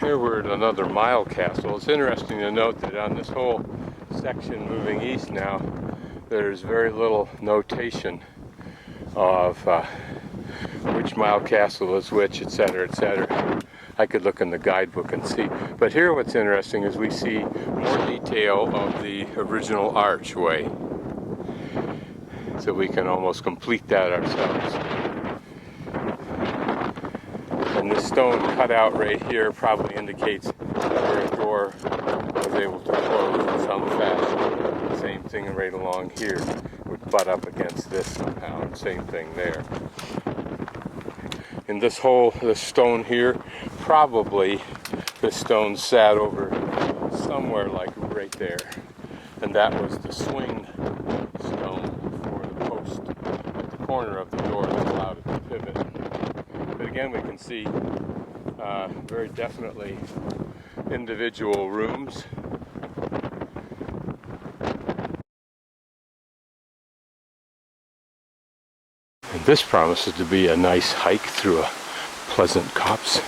Here we're at another mile castle. It's interesting to note that on this whole section moving east now, there's very little notation of which mile castle is which, etc., etc. I could look in the guidebook and see. But here what's interesting is we see more detail of the original archway. So we can almost complete that ourselves. And this stone cutout right here probably indicates where a door was able to close in some fashion. Same thing right along here would butt up against this somehow, and same thing there. In this stone here, probably this stone sat over somewhere like right there. And that was the swing stone for the post at the corner of the door that allowed it to pivot. But again, we can see very definitely individual rooms. And this promises to be a nice hike through a pleasant copse.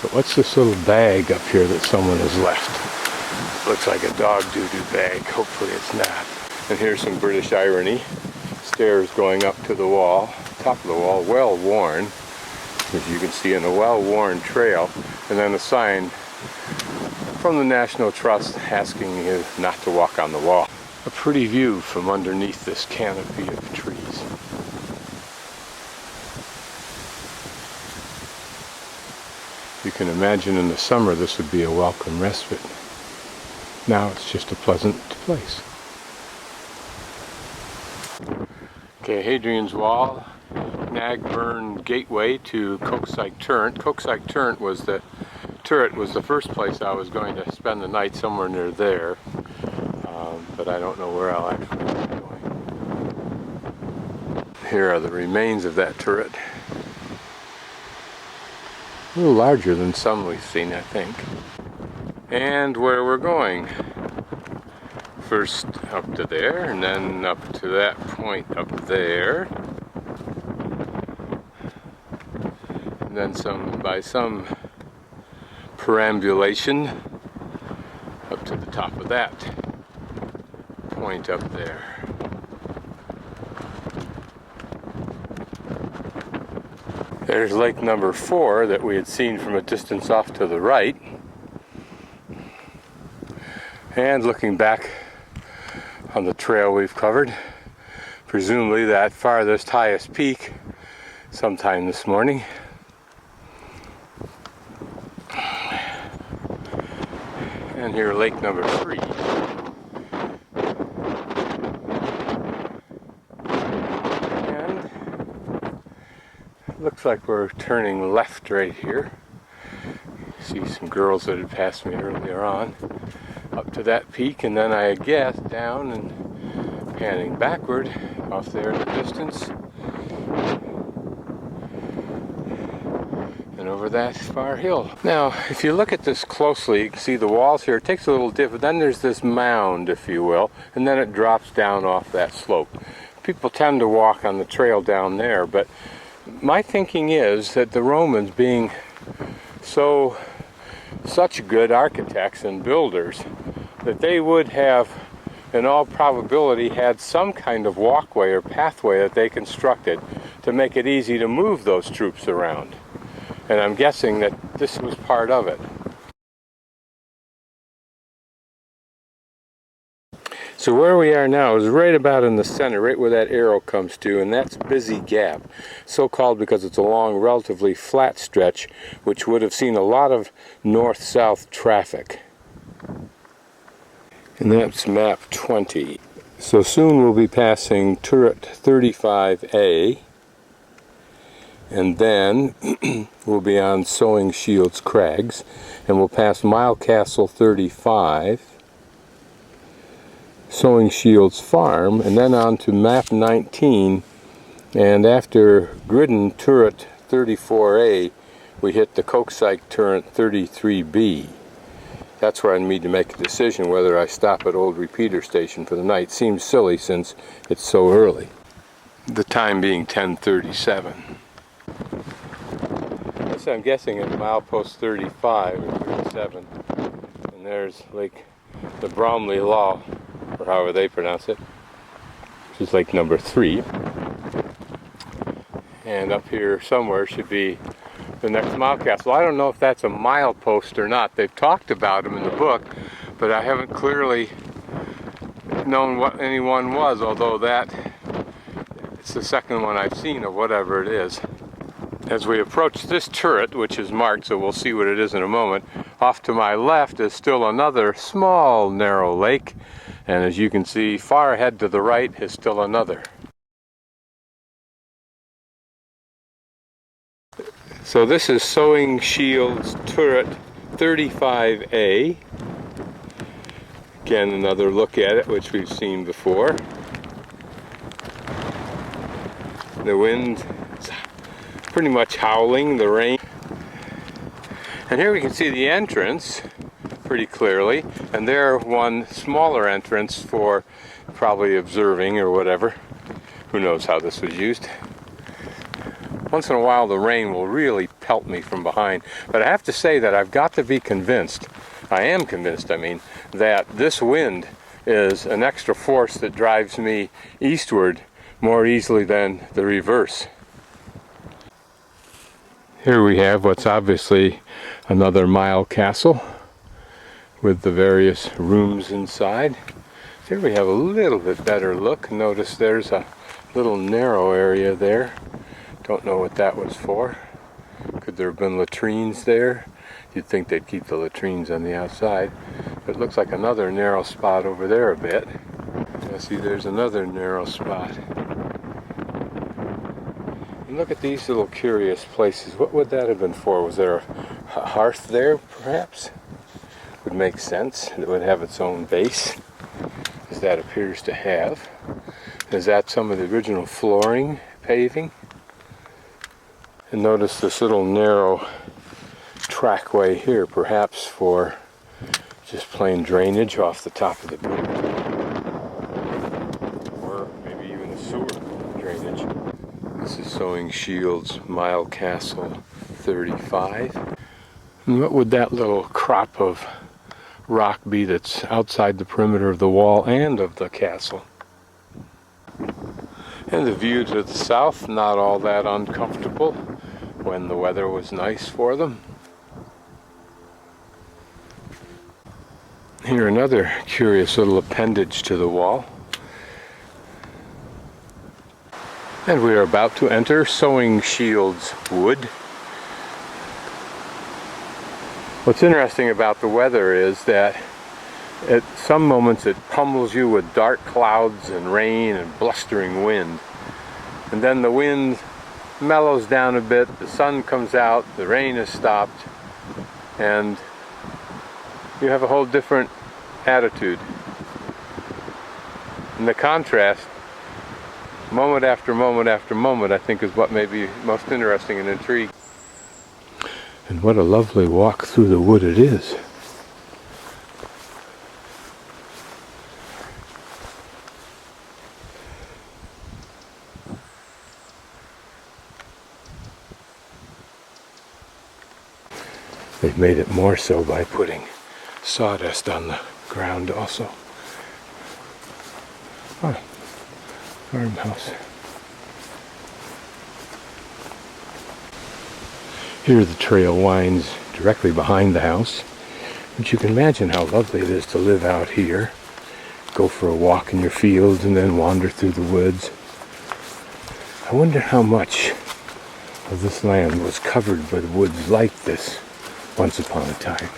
But what's this little bag up here that someone has left? Looks like a dog doo-doo bag. Hopefully it's not. And here's some British irony. Stairs going up to the wall, top of the wall, well worn, as you can see, in a well-worn trail, and then a sign from the National Trust asking you not to walk on the wall. A pretty view from underneath this canopy of trees. You can imagine in the summer this would be a welcome respite. Now it's just a pleasant place. Okay, Hadrian's Wall, Nagburn Gateway to Coxsike Turret. Coxsike Turret was the first place I was going to spend the night, somewhere near there, but I don't know where I'll actually be going. Here are the remains of that turret. A little larger than some we've seen, I think. And where we're going. First up to there, and then up to that point up there. And then by some perambulation up to the top of that point up there. There's lake number 4 that we had seen from a distance off to the right. And looking back on the trail we've covered, presumably that farthest highest peak sometime this morning. And here lake number 3. And looks like we're turning left right here. See some girls that had passed me earlier on. Up to that peak, and then I guess down and panning backward off there in the distance. And over that far hill. Now, if you look at this closely, you can see the walls here. It takes a little dip, but then there's this mound, if you will, and then it drops down off that slope. People tend to walk on the trail down there, but my thinking is that the Romans, being such good architects and builders, that they would have, in all probability, had some kind of walkway or pathway that they constructed to make it easy to move those troops around. And I'm guessing that this was part of it. So where we are now is right about in the center, right where that arrow comes to, and that's Busy Gap. So called because it's a long, relatively flat stretch, which would have seen a lot of north-south traffic. And that's map 20. So soon we'll be passing turret 35A, and then we'll be on Sowing Shields Crags, and we'll pass Mile Castle 35, Sowing Shields Farm, and then on to map 19, and after Gridden Turret 34A, we hit the Coxsike Turret 33B. That's where I need to make a decision whether I stop at Old Repeater Station for the night. Seems silly since it's so early. The time being 10:37. So I'm guessing at milepost 35, 7. And there's Lake the Bromley Law, or however they pronounce it, which is lake number 3. And up here somewhere should be the next mile castle. I don't know if that's a milepost or not. They've talked about them in the book, but I haven't clearly known what any one was, although it's the second one I've seen of whatever it is. As we approach this turret, which is marked, so we'll see what it is in a moment, off to my left is still another small narrow lake, and as you can see far ahead to the right is still another. So this is Sowing Shields Turret 35A. Again, another look at it, which we've seen before. The wind is pretty much howling, the rain. And here we can see the entrance pretty clearly, and there one smaller entrance for probably observing or whatever. Who knows how this was used. Once in a while the rain will really pelt me from behind, but I have to say that I've got to be convinced, I am convinced, that this wind is an extra force that drives me eastward more easily than the reverse. Here we have what's obviously another mile castle with the various rooms inside. Here we have a little bit better look. Notice there's a little narrow area there. Don't know what that was for. Could there have been latrines there? You'd think they'd keep the latrines on the outside. But it looks like another narrow spot over there a bit. I see there's another narrow spot. And look at these little curious places. What would that have been for? Was there a hearth there, perhaps? Would make sense. It would have its own base, as that appears to have. Is that some of the original flooring, paving? And notice this little narrow trackway here, perhaps for just plain drainage off the top of the building. Or maybe even a sewer drainage. This is Sowing Shields Mile Castle 35. And what would that little crop of rock be that's outside the perimeter of the wall and of the castle? And the view to the south, not all that uncomfortable when the weather was nice for them. Here another curious little appendage to the wall. And we are about to enter Sowing Shields Wood. What's interesting about the weather is that at some moments it pummels you with dark clouds and rain and blustering wind. And then the wind mellows down a bit, the sun comes out, the rain has stopped, and you have a whole different attitude. And the contrast, moment after moment after moment, I think is what may be most interesting and intriguing. And what a lovely walk through the wood it is. They've made it more so by putting sawdust on the ground also. Oh, farmhouse. Here the trail winds directly behind the house, but you can imagine how lovely it is to live out here. Go for a walk in your fields and then wander through the woods. I wonder how much of this land was covered with woods like this once upon a time.